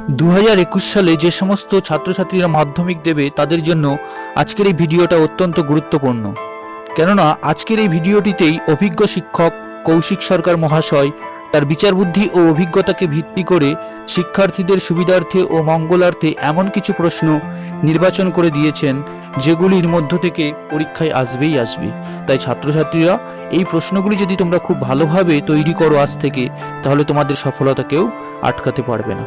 2021 সালে যে সমস্ত ছাত্রছাত্রীরা মাধ্যমিক দেবে তাদের জন্য আজকের এই ভিডিওটা অত্যন্ত গুরুত্বপূর্ণ। কেননা আজকের এই ভিডিওটিতেই অভিজ্ঞ শিক্ষক কৌশিক সরকার মহাশয় তার বিচার বুদ্ধি ও অভিজ্ঞতাকে ভিত্তি করে শিক্ষার্থীদের সুবিধার্থে ও মঙ্গলার্থে এমন কিছু প্রশ্ন নির্বাচন করে দিয়েছেন যেগুলির মধ্য থেকে পরীক্ষায় আসবেই আসবে। তাই ছাত্রছাত্রীরা এই প্রশ্নগুলি যদি তোমরা খুব ভালোভাবে তৈরি করো আজ থেকে, তাহলে তোমাদের সফলতাকেও আটকাতে পারবে না।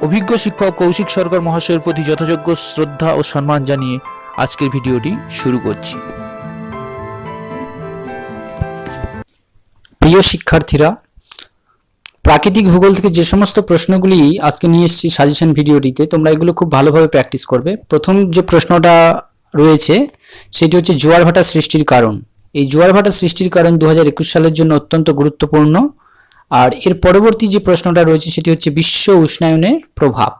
অভিজ্ঞ শিক্ষক কৌশিক সরকার মহাশয়ের প্রতি যথাযোগ্য শ্রদ্ধা ও সম্মান জানিয়ে আজকের ভিডিওটি শুরু করছি। প্রিয় শিক্ষার্থীরা, প্রাকৃতিক ভূগোল থেকে যে সমস্ত প্রশ্নগুলি আজকে নিয়ে এসেছি সাজেশন ভিডিওটিতে, তোমরা এগুলো খুব ভালোভাবে প্র্যাকটিস করবে। প্রথম যে প্রশ্নটা রয়েছে সেটি হচ্ছে জোয়ার ভাটা সৃষ্টির কারণ। এই জোয়ার ভাটা সৃষ্টির কারণ 2021 সালের জন্য অত্যন্ত গুরুত্বপূর্ণ। আর এর পরবর্তী যে প্রশ্নটা রয়েছে সেটি হচ্ছে বিশ্ব উষ্ণায়নের প্রভাব।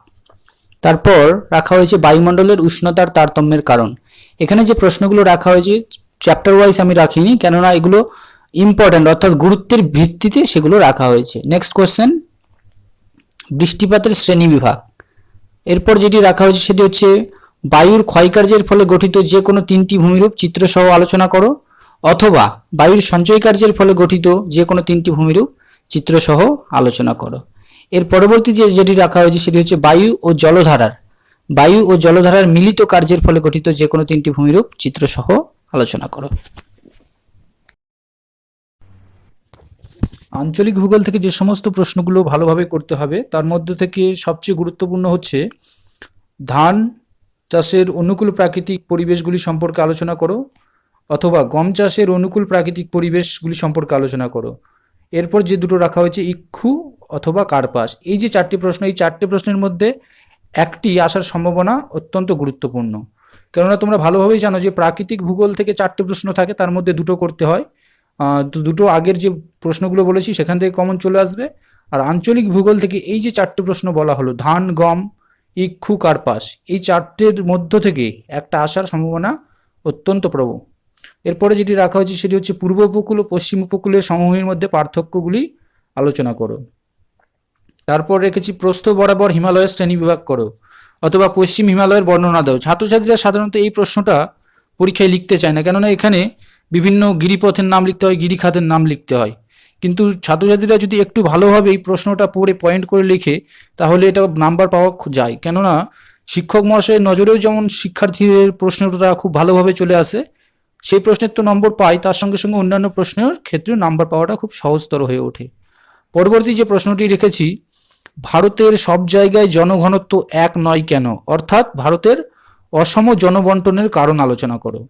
তারপর রাখা হয়েছে বায়ুমণ্ডলের উষ্ণতার তারতম্যের কারণ। এখানে যে প্রশ্নগুলো রাখা হয়েছে চ্যাপ্টার ওয়াইজ আমি রাখিনি, কেননা এগুলো ইম্পর্ট্যান্ট, অর্থাৎ গুরুত্বের ভিত্তিতে সেগুলো রাখা হয়েছে। নেক্সট কোশ্চেন, বৃষ্টিপাতের শ্রেণী বিভাগ। এরপর যেটি রাখা হয়েছে সেটি হচ্ছে বায়ুর ক্ষয়কার্যের ফলে গঠিত যে কোনো তিনটি ভূমিরূপ চিত্রসহ আলোচনা করো, অথবা বায়ুর সঞ্চয় কার্যের ফলে গঠিত যে কোনো তিনটি ভূমিরূপ চিত্রসহ আলোচনা করো। এর পরবর্তী যেটি রাখা হয়েছে সেটি হচ্ছে বায়ু ও জলধারার মিলিত কার্যের ফলে গঠিত যে কোনো তিনটি ভূমিরূপ চিত্রসহ আলোচনা করো। আঞ্চলিক ভূগোল থেকে যে সমস্ত প্রশ্নগুলো ভালোভাবে করতে হবে তার মধ্যে থেকে সবচেয়ে গুরুত্বপূর্ণ হচ্ছে ধান চাষের অনুকূল প্রাকৃতিক পরিবেশগুলি সম্পর্কে আলোচনা করো, অথবা গম চাষের অনুকূল প্রাকৃতিক পরিবেশগুলি সম্পর্কে আলোচনা করো। এরপর যে দুটো রাখা হয়েছে ইক্ষু অথবা কার্পাস। এই যে চারটি প্রশ্ন, এই চারটি প্রশ্নের মধ্যে একটি আসার সম্ভাবনা অত্যন্ত গুরুত্বপূর্ণ। কেননা তোমরা ভালোভাবেই জানো যে প্রাকৃতিক ভূগোল থেকে চারটি প্রশ্ন থাকে, তার মধ্যে দুটো করতে হয়। দুটো আগের যে প্রশ্নগুলো বলেছি সেখান থেকে কমন চলে আসবে। আর আঞ্চলিক ভূগোল থেকে এই যে চারটি প্রশ্ন বলা হলো ধান, গম, ইক্ষু, কার্পাস, এই চারটের মধ্য থেকে একটা আসার সম্ভাবনা অত্যন্ত প্রবল। এরপরে যেটি রাখা হয়েছে সেটি হচ্ছে পূর্ব উপকূল ও পশ্চিম উপকূলের সমভূমির মধ্যে পার্থক্যগুলি আলোচনা করো। তারপর রেখেছি প্রস্থ বরাবর হিমালয়ের শ্রেণী বিভাগ করো, অথবা পশ্চিম হিমালয়ের বর্ণনা দাও। ছাত্রছাত্রীরা সাধারণত এই প্রশ্নটা পরীক্ষায় লিখতে চায় না, কেননা এখানে বিভিন্ন গিরিপথের নাম লিখতে হয়, গিরিখাতের নাম লিখতে হয়। কিন্তু ছাত্রছাত্রীরা যদি একটু ভালোভাবে এই প্রশ্নটা পড়ে পয়েন্ট করে লিখে, তাহলে এটা নাম্বার পাওয়া যায়। কেননা শিক্ষক মহাশয়ের নজরেও যেমন শিক্ষার্থীদের প্রশ্নটা খুব ভালোভাবে চলে আসে, সেই প্রশ্নের তো নম্বর পাই, তার সঙ্গে সঙ্গে অন্যান্য প্রশ্নের ক্ষেত্রেও নাম্বার পাওয়াটা খুব সহজতর হয়ে ওঠে। পরবর্তী যে প্রশ্নটি রেখেছি, ভারতের সব জায়গায় জনঘনত্ব এক নয় কেন, অর্থাৎ ভারতের অসম জনবন্টনের কারণ আলোচনা করো।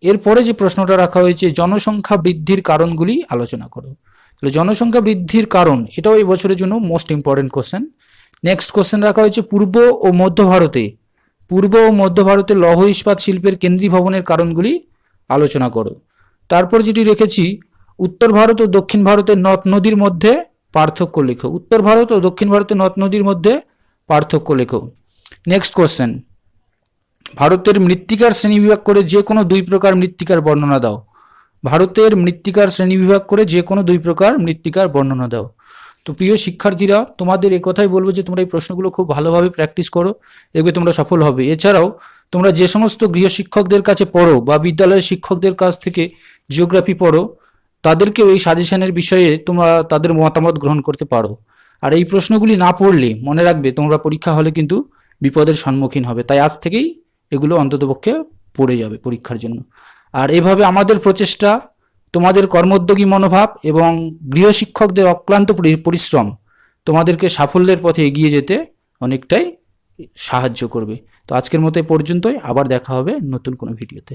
এরপরে যে প্রশ্নটা রাখা হয়েছে জনসংখ্যা বৃদ্ধির কারণগুলি আলোচনা করো। তাহলে জনসংখ্যা বৃদ্ধির কারণ, এটাও এই বছরের জন্য most important question. Next question রাখা হয়েছে পূর্ব ও মধ্য ভারতে লৌহ ইস্পাত শিল্পের কেন্দ্রীয় ভবনের কারণগুলি আলোচনা করো। তারপর যেটি রেখেছি উত্তর ভারত ও দক্ষিণ ভারতের নদ নদীর মধ্যে পার্থক্য লেখো। উত্তর ভারত ও দক্ষিণ ভারতের নদ নদীর মধ্যে পার্থক্য লেখো। নেক্সট কোশ্চেন, ভারতের মৃত্তিকার শ্রেণীবিভাগ করে যে কোনো দুই প্রকার মৃত্তিকার বর্ণনা দাও। ভারতের মৃত্তিকার শ্রেণীবিভাগ করে যে কোনো দুই প্রকার মৃত্তিকার বর্ণনা দাও। তো প্রিয় শিক্ষার্থীরা, তোমাদের এই কথাই বলবো যে তোমরা এই প্রশ্নগুলো খুব ভালোভাবে প্র্যাকটিস করো, দেখবে তোমরা সফল হবে। এছাড়াও তোমরা যে সমস্ত গৃহ শিক্ষকদের কাছে পড়ো বা বিদ্যালয়ের শিক্ষকদের কাছ থেকে জিওগ্রাফি পড়ো, তাদেরকেও এই সাজেশনের বিষয়ে তোমরা তাদের মতামত গ্রহণ করতে পারো। আর এই প্রশ্নগুলি না পড়লে মনে রাখবে তোমরা পরীক্ষা হলে কিন্তু বিপদের সম্মুখীন হবে। তাই আজ থেকেই এগুলো অন্ততপক্ষে পড়ে যাবে পরীক্ষার জন্য। আর এভাবে আমাদের প্রচেষ্টা, তোমাদের কর্মোদ্যোগী মনোভাব এবং গৃহশিক্ষকদের অক্লান্ত পরিশ্রম তোমাদেরকে সাফল্যের পথে এগিয়ে যেতে অনেকটাই সাহায্য করবে। তো আজকের মতো পর্যন্তই, আবার দেখা হবে নতুন কোনো ভিডিওতে।